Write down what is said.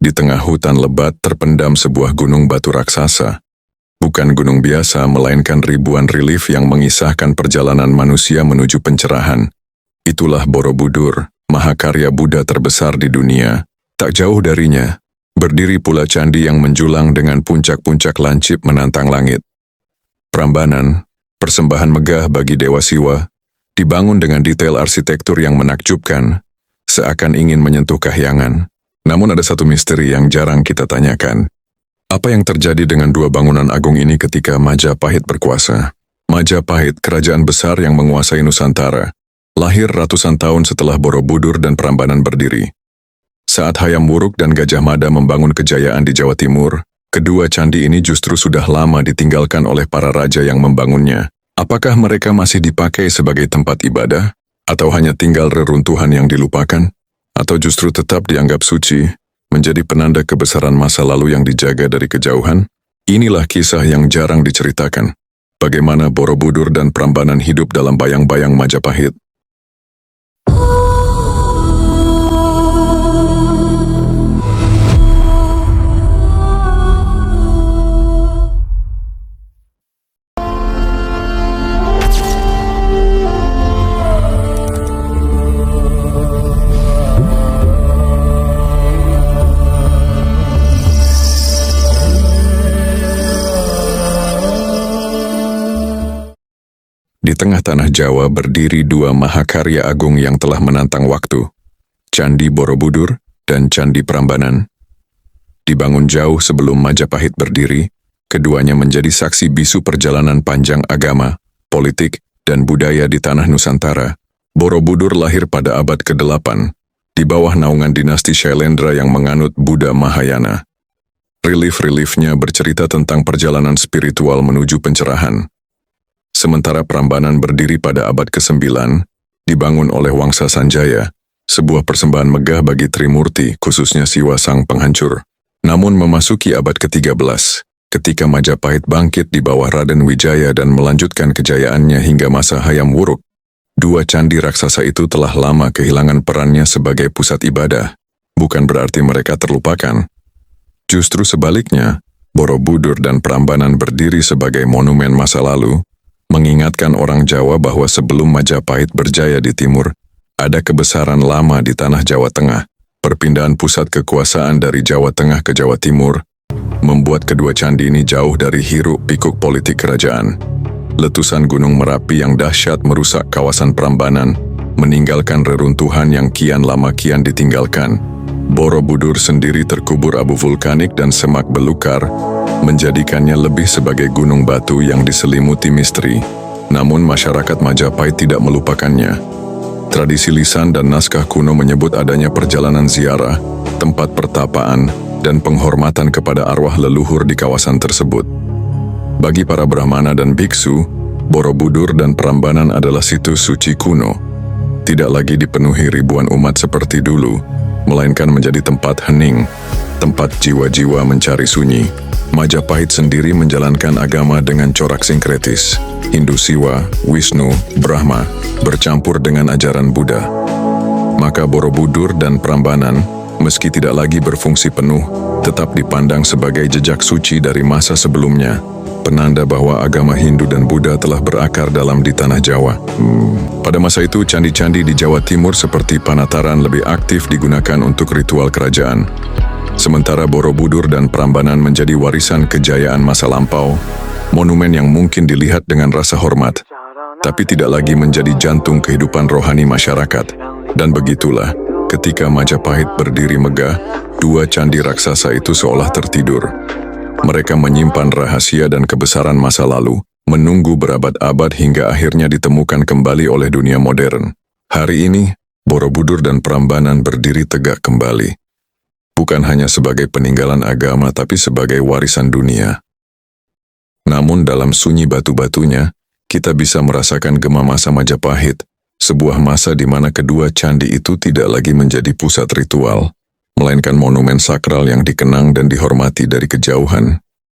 Di tengah hutan lebat terpendam sebuah gunung batu raksasa. Bukan gunung biasa, melainkan ribuan relief yang mengisahkan perjalanan manusia menuju pencerahan. Itulah Borobudur, mahakarya Buddha terbesar di dunia. Tak jauh darinya, berdiri pula candi yang menjulang dengan puncak-puncak lancip menantang langit. Prambanan, persembahan megah bagi Dewa Siwa, dibangun dengan detail arsitektur yang menakjubkan, seakan ingin menyentuh kahyangan. Namun ada satu misteri yang jarang kita tanyakan. Apa yang terjadi dengan dua bangunan agung ini ketika Majapahit berkuasa? Majapahit, kerajaan besar yang menguasai Nusantara, lahir ratusan tahun setelah Borobudur dan Prambanan berdiri. Saat Hayam Wuruk dan Gajah Mada membangun kejayaan di Jawa Timur, kedua candi ini justru sudah lama ditinggalkan oleh para raja yang membangunnya. Apakah mereka masih dipakai sebagai tempat ibadah? Atau hanya tinggal reruntuhan yang dilupakan? Atau justru tetap dianggap suci, menjadi penanda kebesaran masa lalu yang dijaga dari kejauhan? Inilah kisah yang jarang diceritakan. Bagaimana Borobudur dan Prambanan hidup dalam bayang-bayang Majapahit. Di tengah tanah Jawa berdiri dua mahakarya agung yang telah menantang waktu, Candi Borobudur dan Candi Prambanan. Dibangun jauh sebelum Majapahit berdiri, keduanya menjadi saksi bisu perjalanan panjang agama, politik, dan budaya di tanah Nusantara. Borobudur lahir pada abad ke-8, di bawah naungan dinasti Shailendra yang menganut Buddha Mahayana. Relief-reliefnya bercerita tentang perjalanan spiritual menuju pencerahan. Sementara Prambanan berdiri pada abad ke-9, dibangun oleh Wangsa Sanjaya, sebuah persembahan megah bagi Trimurti, khususnya Siwa Sang Penghancur. Namun memasuki abad ke-13, ketika Majapahit bangkit di bawah Raden Wijaya dan melanjutkan kejayaannya hingga masa Hayam Wuruk, dua candi raksasa itu telah lama kehilangan perannya sebagai pusat ibadah. Bukan berarti mereka terlupakan. Justru sebaliknya, Borobudur dan Prambanan berdiri sebagai monumen masa lalu, mengingatkan orang Jawa bahwa sebelum Majapahit berjaya di timur, ada kebesaran lama di tanah Jawa Tengah. Perpindahan pusat kekuasaan dari Jawa Tengah ke Jawa Timur membuat kedua candi ini jauh dari hiruk-pikuk politik kerajaan. Letusan Gunung Merapi yang dahsyat merusak kawasan Prambanan, meninggalkan reruntuhan yang kian lama kian ditinggalkan. Borobudur sendiri terkubur abu vulkanik dan semak belukar, menjadikannya lebih sebagai gunung batu yang diselimuti misteri. Namun masyarakat Majapahit tidak melupakannya. Tradisi lisan dan naskah kuno menyebut adanya perjalanan ziarah, tempat pertapaan, dan penghormatan kepada arwah leluhur di kawasan tersebut. Bagi para Brahmana dan biksu, Borobudur dan Prambanan adalah situs suci kuno. Tidak lagi dipenuhi ribuan umat seperti dulu, melainkan menjadi tempat hening, tempat jiwa-jiwa mencari sunyi. Majapahit sendiri menjalankan agama dengan corak sinkretis. Hindu Siwa, Wisnu, Brahma, bercampur dengan ajaran Buddha. Maka Borobudur dan Prambanan, meski tidak lagi berfungsi penuh, tetap dipandang sebagai jejak suci dari masa sebelumnya, penanda bahwa agama Hindu dan Buddha telah berakar dalam di tanah Jawa. Pada masa itu, candi-candi di Jawa Timur seperti Panataran lebih aktif digunakan untuk ritual kerajaan. Sementara Borobudur dan Prambanan menjadi warisan kejayaan masa lampau, monumen yang mungkin dilihat dengan rasa hormat, tapi tidak lagi menjadi jantung kehidupan rohani masyarakat. Dan begitulah, ketika Majapahit berdiri megah, dua candi raksasa itu seolah tertidur. Mereka menyimpan rahasia dan kebesaran masa lalu, menunggu berabad-abad hingga akhirnya ditemukan kembali oleh dunia modern. Hari ini, Borobudur dan Prambanan berdiri tegak kembali. Bukan hanya sebagai peninggalan agama tapi sebagai warisan dunia. Namun dalam sunyi batu-batunya, kita bisa merasakan gema masa Majapahit, sebuah masa di mana kedua candi itu tidak lagi menjadi pusat ritual, melainkan monumen sakral yang dikenang dan dihormati dari kejauhan.